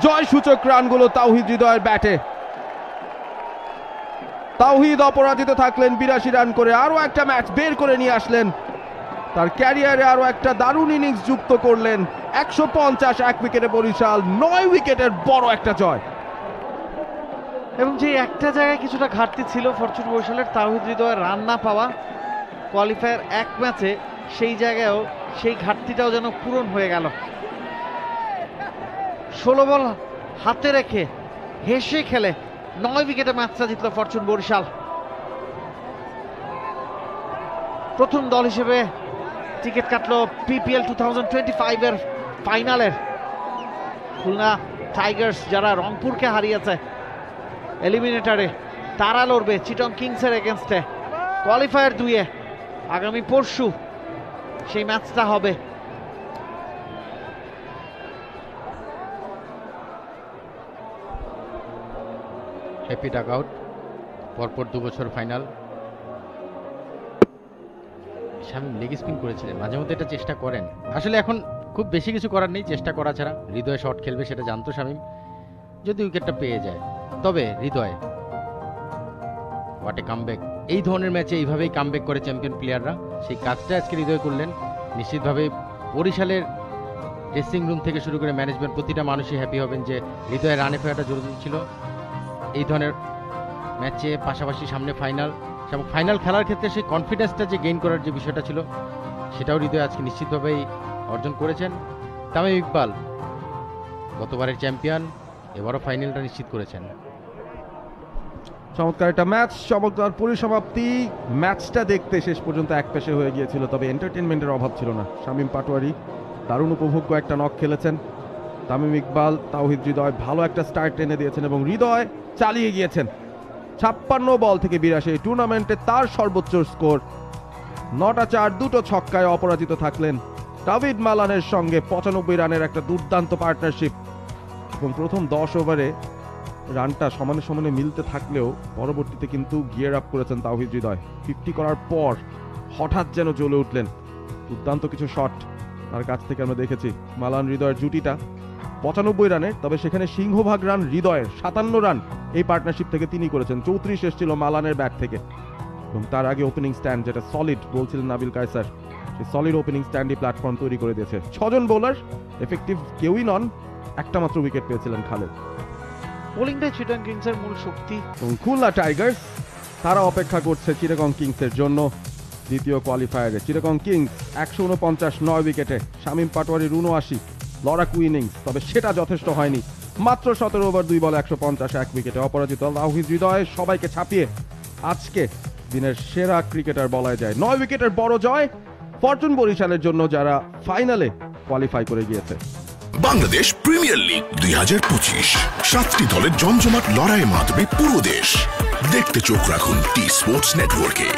জয় সূচক রানগুলো তাওহিদ হৃদয়ের ব্যাটে। তাওহিদ অপরাজিত থাকলেন 82 রান করে, আরো একটা ম্যাচ বের করে নিয়ে আসলেন তার ক্যারিয়ারে আরো একটা দারুণ ইনিংস যুক্ত করলেন। 150 এক উইকেটে বরিশাল, 9 উইকেটের বড় একটা জয়। এবং যে একটা জায়গায় কিছুটা ঘাটতি ছিল ফরচুন বরিশালের, তাওহিদ হৃদয়ের রান না পাওয়া কোয়ালিফায়ার এক ম্যাচে, সেই জায়গায়ও সেই ঘাটতিটাও যেন পূরণ হয়ে গেল। 16 বল হাতে রেখে হেসে খেলে 9 উইকেটে ম্যাচটা জিতল ফরচুন বরিশাল। প্রথম দল হিসেবে টিকিট কাটলো পিপিএল 2025 এর ফাইনালের। খুলনা টাইগার্স যারা রংপুরকে হারিয়েছে এলিমিনেটরে, তারা লড়বে চিটং কিংসের এগেনস্টে কোয়ালিফায়ার 2-এ। আগামী পরশু সেই ম্যাচটা হবে। হ্যাপি ডাক আউট, পরপর 2 বছর ফাইনাল। শামীম লেগ স্পিন করেছিলেন, মাঝে মধ্যে এটা চেষ্টা করেন। আসলে এখন খুব বেশি কিছু করার নেই, চেষ্টা করা ছাড়া। হৃদয় শট খেলবে সেটা জানতো শামীম, যদি উইকেটটা পেয়ে যায়। তবে হৃদয় হোয়াট এ কামব্যাক। এই ধরনের ম্যাচে এইভাবেই কামব্যাক করে চ্যাম্পিয়ন প্লেয়াররা, সেই কাজটা আজকে হৃদয় করলেন। নিশ্চিতভাবে বরিশালের ড্রেসিং রুম থেকে শুরু করে ম্যানেজমেন্ট, প্রতিটা মানুষই হ্যাপি হবেন যে হৃদয়ের রানে ফেরাটা জরুরি ছিল এই ধরনের ম্যাচে। পাশাপাশি সামনে ফাইনাল, এবং ফাইনাল খেলার ক্ষেত্রে সেই কনফিডেন্সটা যে গেইন করার যে বিষয়টা ছিল, সেটাও হৃদয় আজকে নিশ্চিতভাবেই অর্জন করেছেন। তামিম ইকবাল গতবারের চ্যাম্পিয়ন, এবারও ফাইনালটা নিশ্চিত করেছেন। চমৎকার একটা ম্যাচ, চমৎকার পরিসমাপ্তি। ম্যাচটা দেখতে শেষ পর্যন্ত এক পেশে হয়ে গিয়েছিল, তবে এন্টারটেনমেন্টের অভাব ছিল না। শামীম পাটোয়ারি দারুণ উপভোগ্য একটা নক খেলেছেন। তামিম ইকবাল, তাওহিদ হৃদয় ভালো একটা স্টার্ট টেনে দিয়েছেন এবং হৃদয় চালিয়ে গিয়েছেন। 56 বল থেকে 82 এই টুর্নামেন্টে তার সর্বোচ্চ স্কোর। 9টা 4, 2টো ছক্কায় অপরাজিত থাকলেন। তাওহিদ মালানের সঙ্গে 95 রানের একটা দুর্দান্ত পার্টনারশিপ, এবং প্রথম 10 ওভারে রানটা সমানে সমানে মিলতে থাকলেও পরবর্তীতে কিন্তু গিয়ার আপ করেছেন তাওহিদ হৃদয়। 50 করার পর হঠাৎ যেন জ্বলে উঠলেন। দুর্দান্ত কিছু শট তার কাছ থেকে আমরা দেখেছি। মালান হৃদয়ের জুটিটা 95 রানের, তবে সেখানে সিংহভাগ রান হৃদয়ের। 57 রান এই পার্টনারশিপ থেকে তিনি করেছেন। 34 এসেছিল মালানের ব্যাট থেকে, এবং তার আগে ওপেনিং স্ট্যান্ড যেটা সলিড বলছিলেন নাবিল কায়সার, সেই সলিড ওপেনিং স্ট্যান্ডই প্ল্যাটফর্ম তৈরি করে দিয়েছে। 6 জন বোলার, এফেক্টিভ কেউই নন, একটা মাত্র উইকেট পেয়েছিলেন খালেদ। বোলিংটাই চিটাগং কিংসের মূল শক্তি। এবং খুলনা টাইগার্স তারা অপেক্ষা করছে চিটাগং কিংসের জন্য দ্বিতীয় কোয়ালিফায়ারে। চিটাগং কিংস 149 9 উইকেটে, শামীম পাটোয়ারির 79 লড়াকু ইনিংস, তবে সেটা যথেষ্ট হয়নি। মাত্র 17 ওভার 2 বলে 150 এক উইকেটে অপরাজিত তাওহিদ হৃদয় সবাইকে ছাপিয়ে আজকে দিনের সেরা ক্রিকেটার বলা যায়। 9 উইকেটের বড় জয় ফরচুন বরিশালের জন্য, যারা ফাইনালে কোয়ালিফাই করে গিয়েছে। বাংলাদেশ প্রিমিয়ার লিগ 2025, 7টি দলের জমজমাট লড়াইয়ে মাতবে পুরো দেশ। দেখতে চোখ রাখুন টি স্পোর্টস নেটওয়ার্কে।